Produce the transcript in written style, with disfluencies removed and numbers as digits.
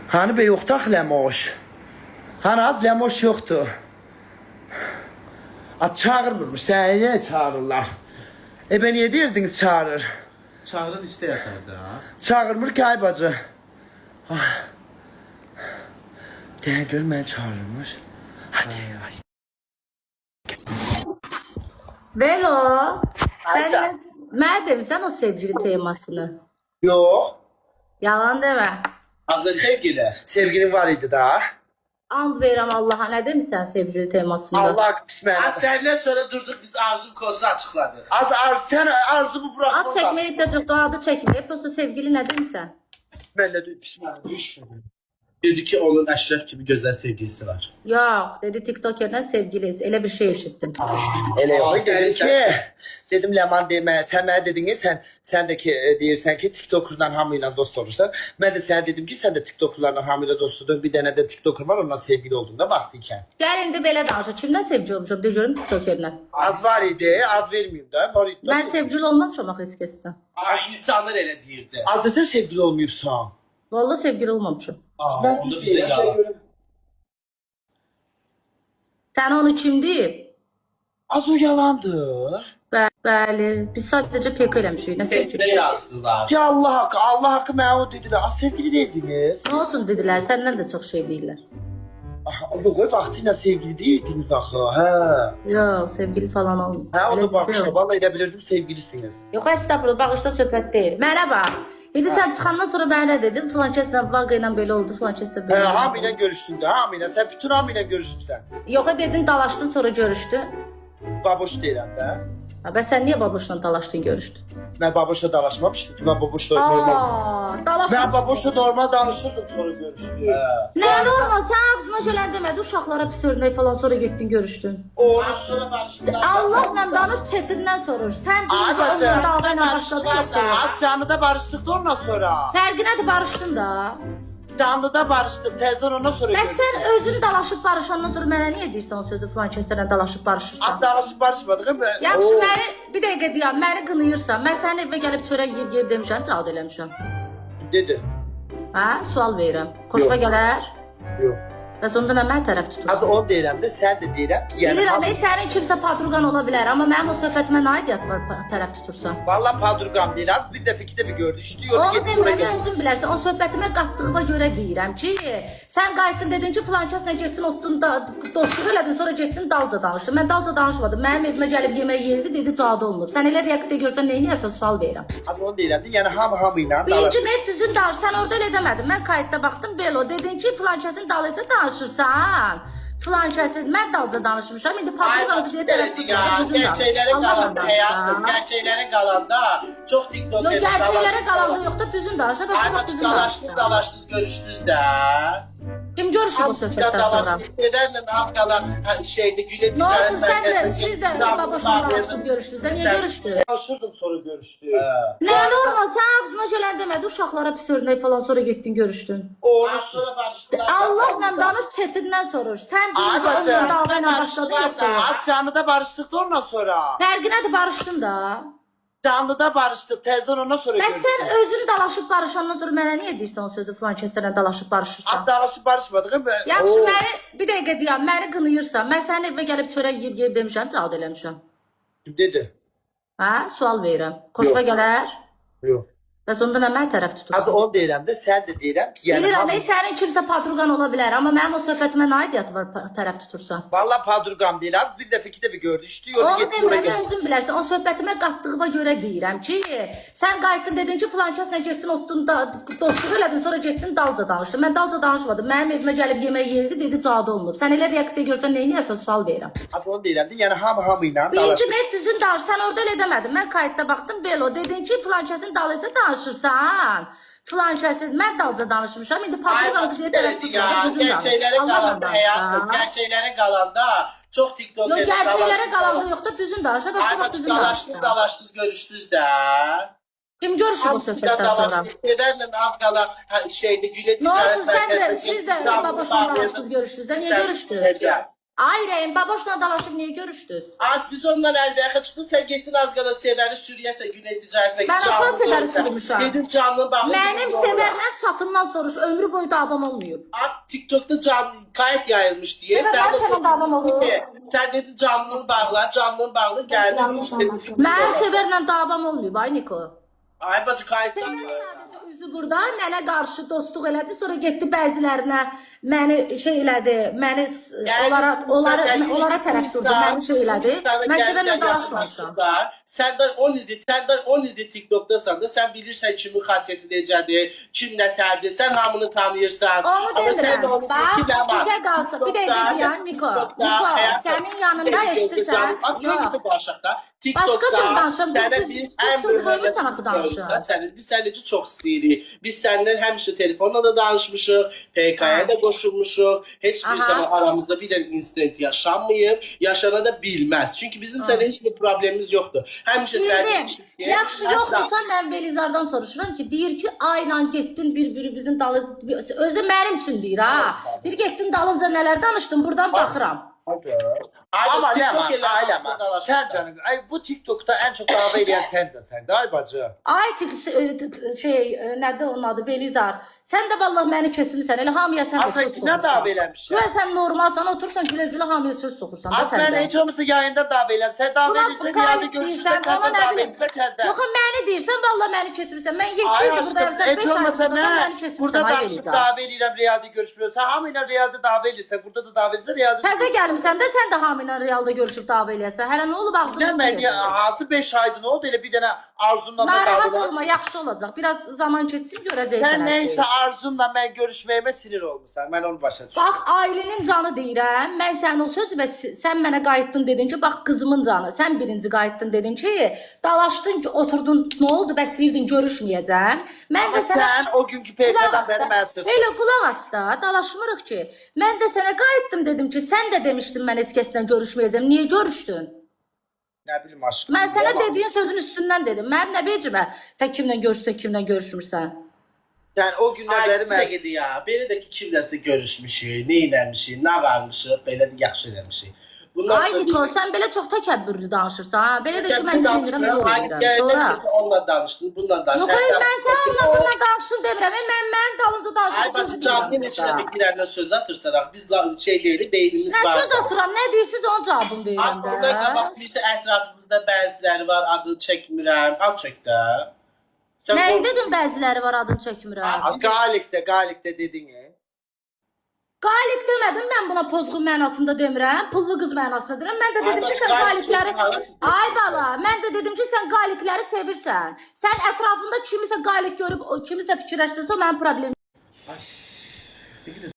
Hani be yoxdur Lemoş. Hani az Lemoş yoktu. Az çağırmırmış, səni niyə çağırırlar? Ben niyə deyirdiniz çağırır? Çağırın iste yatardı ha. Çağırmır ki ay bacı. Deyən gör məni çağırırmış. Hadi ay. Velo, Ayça. sen ne demişsen o sevgili temasını? Yox. Yalan deme. Azda sevgili. Sevgilin var idi da. And verirəm Allah'a, ne demişsen sevgili temasında? Allah bismillah. Az senden sonra durduk biz Arzu'nun konusunu açıkladık. Sen arzumu bırak. Ad çekmeye ihtiyaç yoktu, adı çekmeye. Prosto sevgili ne demişsen? Ben de bismillah. Dedi ki onun Eşref gibi güzel sevgilisi var. Yok, dedi TikToker'den sevgiliyiz. Öyle bir şey işittim. Elə yox, dedim Gəlirsən. ki, dedim Leman demə, sən mənə dedin ki, sən də ki deyirsən ki, TikToker'dan hamı ilə dost olursan. Mən də sənə dedim ki, sən də TikToker'larla hamı ilə dost oldun. Bir dənə də TikToker var, onunla sevgili oldun da vaxtı ikən. Gel indi belə danışır. Kimden sevgili olmuşum? De görüm TikToker'den. Az var idi, ad verməyim də, var idi. Ben sevgili olmamışım bak hiç kesin. Ay insanlar elə deyirdi. Az da sən sevgili olmayıbsan. Vallahi sevgili olmamışım. Aa, onu bize yalan. Sen onu kim deyib? Az o yalandır. Bəli, biz sadece PK eləmişik. Ne Testde sevgili? yazdılar. Ki Allah haqqı mənə o dedilər. Az sevgili deyirdiniz. Ne olsun dediler, senden de çok şey değiller. Yox, vaxtı ilə sevgili deyirdiniz axı, hə. Yok, sevgili falan olmuyor. Hə, Öyle onu bir bax şey işte, yok. vallahi elə bilirdim sevgilisiniz. Yok, estağfurullah, bağışta söhbət deyil. Mənə bax. İndi sen çıxandan sonra ben ne dedim? Filan kəslə Vaqa ilə belə oldu, filan kəslə Hə, belə oldu. hamı ilə görüşdün də, hamı ilə. Sən bütün hamı ilə görüşürsən. Yox, dedin dalaşdın sonra görüşdü. Baboş deyirəm də. Ha, bəs sən niyə baboşla dalaşdın görüşdün? Mən baboşla danışmamışdım ki, mən baboşla normal. Dalaşdın. Mən baboşla normal danışırdım, sonra görüşdük. Nə normal, sən ağzına gələn demədi, uşaqlara pis örnək falan sonra getdin görüşdün. Onu Az sonra barıştılar. Allahla danış, çetindən soruş. Sən Ay, birinci bacı. onunla dava ilə başladın yoxsa yox? Az canlıda barışdık da ondan sonra. Fərqi nədir, barışdın da. Canlıda barışdık, tezden ondan sonra Bəs görüşdük. sən özün dalaşıb barışandan sonra mənə niyə deyirsən o sözü filan kəslərlə dalaşıb barışırsan? Az danışıp barışmadık ama. Yaxşı, məni bir dəqiqə deyəm, məni qınayırsan. Mən sənin evə gəlib çörək yeyib demişəm, cavab eləmişəm. Dedi. Hə, sual verirəm. Xoşuma gələr? Yok. Bəs onda nə mənə tərəf Az tutursan? onu deyirəm də, sən də deyirəm ki, yəni. Bilirəm, sənin kimsə patruqan ola bilər, amma mənim o söhbətimə nə aidiyyəti var tərəf tutursan? Valla padurgam değil, az bir dəfə iki dəfə görüşdü, yolu Onu getdi oraya demirəm, geldi. özün bilərsən. O söhbətimə qatdığıma görə deyirəm ki, sən qayıtdın dedin ki, filan kəslə getdin, otdun da dostluq elədin, sonra getdin dalca danışdın. Mən dalca danışmadım. Mənim evimə gəlib yemək yeyildi, dedi cadı olunub. Sən elə reaksiya görsən nə edərsən sual verirəm. Az onu deyirəm də, yəni hamı ilə Birinci dalaşır. net düzün danış. Sən orada elə demədin. Mən kayıtda baxdım, Velo dedin ki, filan kəsin dalınca danışırsan. Filan kəsin mən dalca danışmışam. İndi Ay patron bak qızıya dedi tərəf ya, gerçeklere kalanda hayatım, gerçeklere kalanda çok Yox, TikTok'ta gerçəklərə qalanda yox da düzün danış. da, Ay Başqa vaxt bak düzün dalaştınız danış. dalaştınız görüştünüz de. Kim görüşüb o söhbətdən sonra? Ederle alt kalan şeyde Güle Ne olsun Ticaret sen de, Merkezi'nde siz de baboşla danışdınız görüşdünüz de, niye görüşdünüz? Danışırdım, sonra görüşdü. Ne normal, sen ağzına gələn demədi, uşaqlara pis örnək falan sonra getdin görüşdün. Onu Az sonra barıştılar. Allahla danış, çetindən soruş. Sən Ay birinci bacı. onunla dava ilə başladın yoxsa yox? Az canlıda barıştık da ondan sonra. Fərqi nədir, barışdın da. Canlıda barıştık, tezden ondan sonra Bəs görüşdük. sən özün dalaşıb barışandan sonra mənə niyə deyirsən o sözü filan kəslərlə dalaşıb barışırsan? Az dalaşıp barışmadık ama. Yaxşı, məni bir dəqiqə deyəm, məni qınayırsan. Mən sənin evə gəlib çörək yeyib demişəm, cavab eləmişəm. Dedi. Hə, sual verirəm. Xoşuma gələr? Yok. Bəs onda nə mənə tərəf Az tutursan? onu deyirəm də, sən də deyirəm ki, yəni Bilirəm, hamı. sənin kimsə patruqan ola bilər, amma mənim o söhbətimə nə aidiyyəti var tərəf tutursan? Valla padurgam değil, az bir dəfə iki dəfə görüşdü, yolu Onu getdi oraya demirəm, geldi. özün bilərsən. O söhbətimə qatdığıma görə deyirəm ki, sən qayıtdın dedin ki, filan kəslə getdin, otdun da dostluq elədin, sonra getdin dalca danışdın. Mən dalca danışmadım. Mənim evimə gəlib yemək yeyildi, dedi cadı olunub. Sən elə reaksiya görsən nə edərsən sual verirəm. Az onu deyirəm də, yəni hamı ilə Birinci dalaşır. net düzün danış. Sən orada elə demədin. Mən kayıtda baxdım, Velo dedin ki, filan kəsin dalınca danışırsan. Filan kəsin mən dalca danışmışam. İndi Ay patron bak qızıya dedi tərəf ya, gerçeklere kalanda hayatım, gerçeklere kalanda çok Yox, TikTok'ta gerçəklərə qalanda yox da düzün danış. da, Başqa Ay bak vaxt düzün danış. dalaştınız görüştünüz de. Kim görüşüb o söhbətdən sonra? Ederle alt kalan şeyde Güle Ne Ticaret olsun sen de, Merkezi'nde siz de baboşla dalaşdınız görüşdünüz de, niye görüşdünüz? Ay Reyim, baboşla dalaşıp niye görüşdünüz? Az biz ondan əlbəxə çıxdı, sən getdin az qala Sevəri sürüyəsə Güle Ticaret Ben aslan Sevəri sürmüşəm. Dedin canlı bağlı. Mənim Sevərlə çatından soruş. Ömrü boyu davam olmuyor. TikTok'ta kayıt yayılmış diye. Evet, ben sana davam olur. Sen dedin canlını bağla geldin. Mənim Severlə davam olmuyor, ay Niko. Ay bacı kayıtdan Sever sadəcə üzü burada mənə qarşı dostluq elədi, sonra getdi bəzilərinə məni şey elədi, məni onlara tərəf durdu, məni şey elədi. Mən Severlə danışmamışam. Sen de 10 idi TikTok'dasan da sen bilirsen kimin xasiyyəti necədir, kim nə tərdir, sen hamını tanıyırsan. Onu demirəm. Bax, iki nə var? bizə qalsın. Bir dəqiqə deyən, Niko, sənin yanında eşitirsən. Yox. Başqa söz danışın. Biz ən böyük biz səninci çox istəyirik. Biz səndən həmişə telefonla da danışmışıq, PK-ya da qoşulmuşuq. Heç bir zaman aramızda bir dənə insident yaşanmayıb, yaşana da bilməz. Çünki bizim səninlə heç bir problemimiz yoxdur. Həmişə səninlə yaxşı yoxdursa mən Belizardan soruşuram ki, deyir ki, ayla getdin bir-birimizin dalınca, özü də mənim üçün deyir ha. Deyir getdin dalınca nələr danışdın, buradan baxıram. Ama Leman, sen canım, bu TikTok'ta en çok dava edilen sen de sen, ay bacı. Ay nədir onun adı, Belizar. Sən də vallahi məni keçmirsən, elə hamıya sən də söz soxursan. Ne dava eləmişim? Sən normalsan, otursan gülə-gülə hamıya söz soxursan da sən də. Ben hiç olmasa yayında dava eləm. Sen dava edirsən, riyada görüşürsən, kəzdən dava edirsən, kəzdən. Yox, məni deyirsən, vallahi məni keçmirsən. Mən 7 il buradayım, sən 5 ay buradaysan, burada danışıb dava edirəm, riyada görüşmürəm. Sən hamıyla riyada dava edirsən, burada da dava edirsən, riyada. Təzə gəlmişsən də sən də hamıyla realda görüşüb dava eləyəsən. Hələ nə olub ağzını Ben hansı 5 aydı, ne oldu? Elə bir dənə arzumla da narahat dava olma, yaxşı olacaq. Biraz zaman keçsin, görəcəksən. Sen neyse arzumla ben görüşməyimə sinir olmuşsan. Ben onu başa düşürüm. Bax, ailənin canı deyirəm. Mən sənin o söz və sən mənə qayıtdın dedin ki, bax qızımın canı. Sən birinci qayıtdın dedin ki, dalaşdın ki, oturdun, nə oldu? Bəs deyirdin görüşməyəcəm. Mən də sənə Sen o günkü PK'dan beri mən söz elə qulaq as da, dalaşmırıq ki. Mən də sənə qayıtdım dedim ki, sən də demişdin mən heç kəslə görüşməyəcəm. Niyə görüşdün? Ne bileyim aşkım. Mən sənə dediyin sözün üstündən dedim. Mənim nə vecimə? Sən kimlə görüşsən, kimlə görüşmürsən? Sen o gündən bəri mən... Ay, ya. Belə də ki, kimləsə görüşmüşük, nə eləmişik, nə varmışıq, belə də yaxşı eləmişik. Ay Niko, sən belə çox təkəbbürlü danışırsan, ha? Belə də ki, mən də bilmirəm, yol edirəm. Sonra onunla danışdın, bununla danışdın. Yox, mən sən onunla bununla danışdın demirəm, mən dalınca danışdın. Ay, bacı, canlının içində bir girəndən söz atırsanaq, biz şey deyilik, beynimiz var. Mən söz atıram, nə deyirsiniz, onun cavabını verirəm də. Aslında qabaq deyirsə, ətrafımızda bəziləri var, adını çəkmirəm, al çək də. Nəyi dedim, bəziləri var, adını çəkmirəm? Qalikdə dedin ya. Qalik demədim, mən buna pozğun mənasında demirəm, pullu qız mənasında demirəm. Mən də dedim ki, sən qalikləri... Ay bala, mən də dedim ki, sən qalikləri sevirsən. Sən ətrafında kimisə qalik görüb, kimisə fikirləşdirsə, o mənim problemim.